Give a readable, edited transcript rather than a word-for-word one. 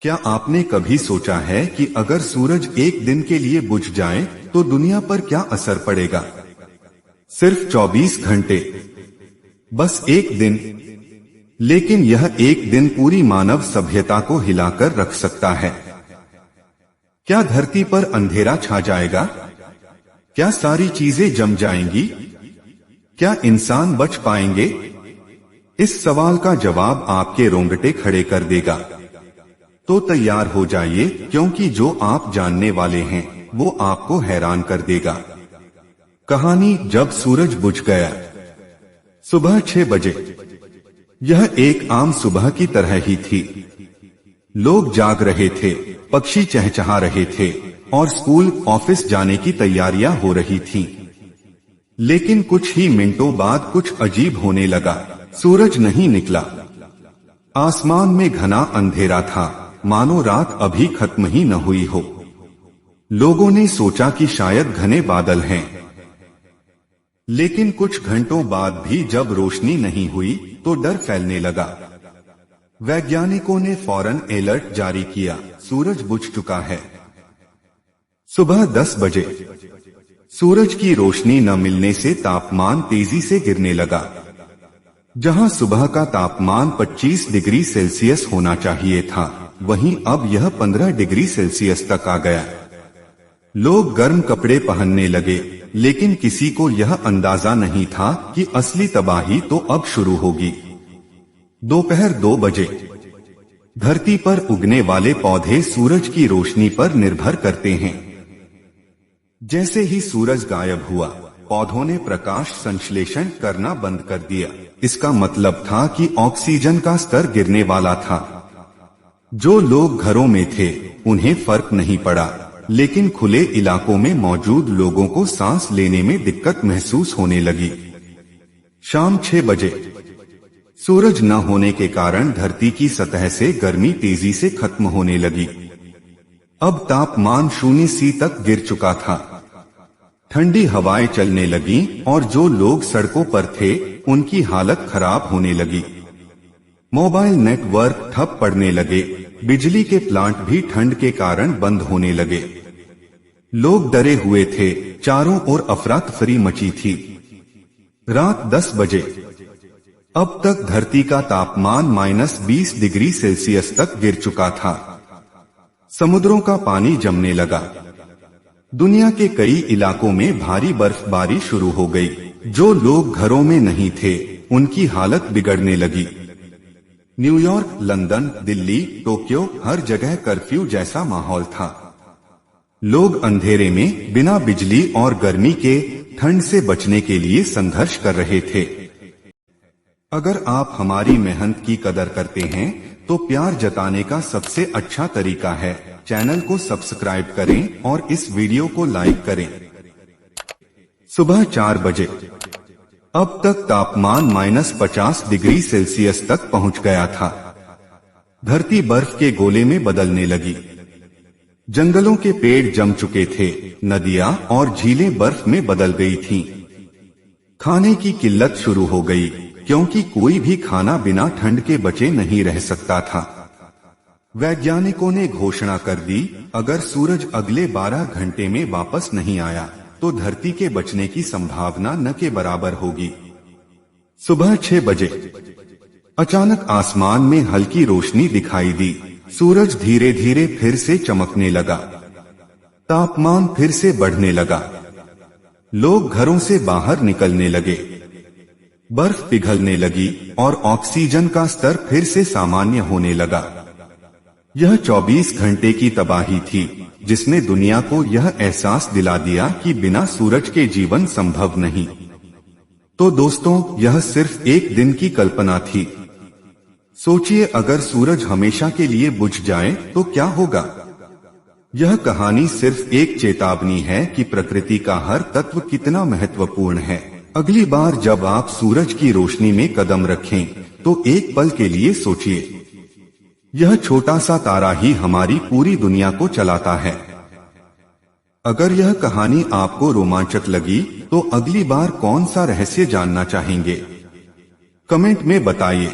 क्या आपने कभी सोचा है कि अगर सूरज एक दिन के लिए बुझ जाए तो दुनिया पर क्या असर पड़ेगा? सिर्फ 24 घंटे, बस एक दिन, लेकिन यह एक दिन पूरी मानव सभ्यता को हिलाकर रख सकता है। क्या धरती पर अंधेरा छा जाएगा? क्या सारी चीजें जम जाएंगी? क्या इंसान बच पाएंगे? इस सवाल का जवाब आपके रोंगटे खड़े कर देगा। तो तैयार हो जाइए, क्योंकि जो आप जानने वाले हैं वो आपको हैरान कर देगा। कहानी जब सूरज बुझ गया। सुबह 6 बजे। यह एक आम सुबह की तरह ही थी। लोग जाग रहे थे, पक्षी चहचहा रहे थे और स्कूल ऑफिस जाने की तैयारियां हो रही थीं। लेकिन कुछ ही मिनटों बाद कुछ अजीब होने लगा। सूरज नहीं निकला। आसमान में घना अंधेरा था, मानो रात अभी खत्म ही न हुई हो। लोगों ने सोचा कि शायद घने बादल हैं। लेकिन कुछ घंटों बाद भी जब रोशनी नहीं हुई तो डर फैलने लगा। वैज्ञानिकों ने फौरन अलर्ट जारी किया, सूरज बुझ चुका है। सुबह 10 बजे। सूरज की रोशनी न मिलने से तापमान तेजी से गिरने लगा। जहां सुबह का तापमान 25 डिग्री सेल्सियस होना चाहिए था, वहीं अब यह 15 डिग्री सेल्सियस तक आ गया। लोग गर्म कपड़े पहनने लगे, लेकिन किसी को यह अंदाजा नहीं था कि असली तबाही तो अब शुरू होगी। दोपहर 2 बजे। धरती पर उगने वाले पौधे सूरज की रोशनी पर निर्भर करते हैं। जैसे ही सूरज गायब हुआ, पौधों ने प्रकाश संश्लेषण करना बंद कर दिया। इसका मतलब था कि ऑक्सीजन का स्तर गिरने वाला था। जो लोग घरों में थे उन्हें फर्क नहीं पड़ा, लेकिन खुले इलाकों में मौजूद लोगों को सांस लेने में दिक्कत महसूस होने लगी। शाम 6 बजे। सूरज न होने के कारण धरती की सतह से गर्मी तेजी से खत्म होने लगी। अब तापमान 0 तक गिर चुका था। ठंडी हवाएं चलने लगीं और जो लोग सड़कों पर थे उनकी हालत खराब होने लगी। मोबाइल नेटवर्क ठप पड़ने लगे, बिजली के प्लांट भी ठंड के कारण बंद होने लगे। लोग डरे हुए थे, चारों ओर अफरा तफरी मची थी। रात 10 बजे। अब तक धरती का तापमान -20 डिग्री सेल्सियस तक गिर चुका था। समुद्रों का पानी जमने लगा। दुनिया के कई इलाकों में भारी बर्फबारी शुरू हो गई। जो लोग घरों में नहीं थे उनकी हालत बिगड़ने लगी। न्यूयॉर्क, लंदन, दिल्ली, टोक्यो, हर जगह कर्फ्यू जैसा माहौल था। लोग अंधेरे में बिना बिजली और गर्मी के ठंड से बचने के लिए संघर्ष कर रहे थे। अगर आप हमारी मेहनत की कदर करते हैं तो प्यार जताने का सबसे अच्छा तरीका है चैनल को सब्सक्राइब करें और इस वीडियो को लाइक करें। सुबह 4 बजे। अब तक तापमान -50 डिग्री सेल्सियस तक पहुंच गया था। धरती बर्फ के गोले में बदलने लगी। जंगलों के पेड़ जम चुके थे, नदियां और झीलें बर्फ में बदल गई थीं। खाने की किल्लत शुरू हो गई, क्योंकि कोई भी खाना बिना ठंड के बचे नहीं रह सकता था। वैज्ञानिकों ने घोषणा कर दी, अगर सूरज अगले 12 घंटे में वापस नहीं आया तो धरती के बचने की संभावना न के बराबर होगी। सुबह 6 बजे। अचानक आसमान में हल्की रोशनी दिखाई दी। सूरज धीरे धीरे फिर से चमकने लगा। तापमान फिर से बढ़ने लगा। लोग घरों से बाहर निकलने लगे। बर्फ पिघलने लगी और ऑक्सीजन का स्तर फिर से सामान्य होने लगा। यह 24 घंटे की तबाही थी, जिसने दुनिया को यह एहसास दिला दिया कि बिना सूरज के जीवन संभव नहीं। तो दोस्तों, यह सिर्फ एक दिन की कल्पना थी। सोचिए, अगर सूरज हमेशा के लिए बुझ जाए तो क्या होगा? यह कहानी सिर्फ एक चेतावनी है कि प्रकृति का हर तत्व कितना महत्वपूर्ण है। अगली बार जब आप सूरज की रोशनी में कदम रखें तो एक पल के लिए सोचिए, यह छोटा सा तारा ही हमारी पूरी दुनिया को चलाता है। अगर यह कहानी आपको रोमांचक लगी तो अगली बार कौन सा रहस्य जानना चाहेंगे? कमेंट में बताइए।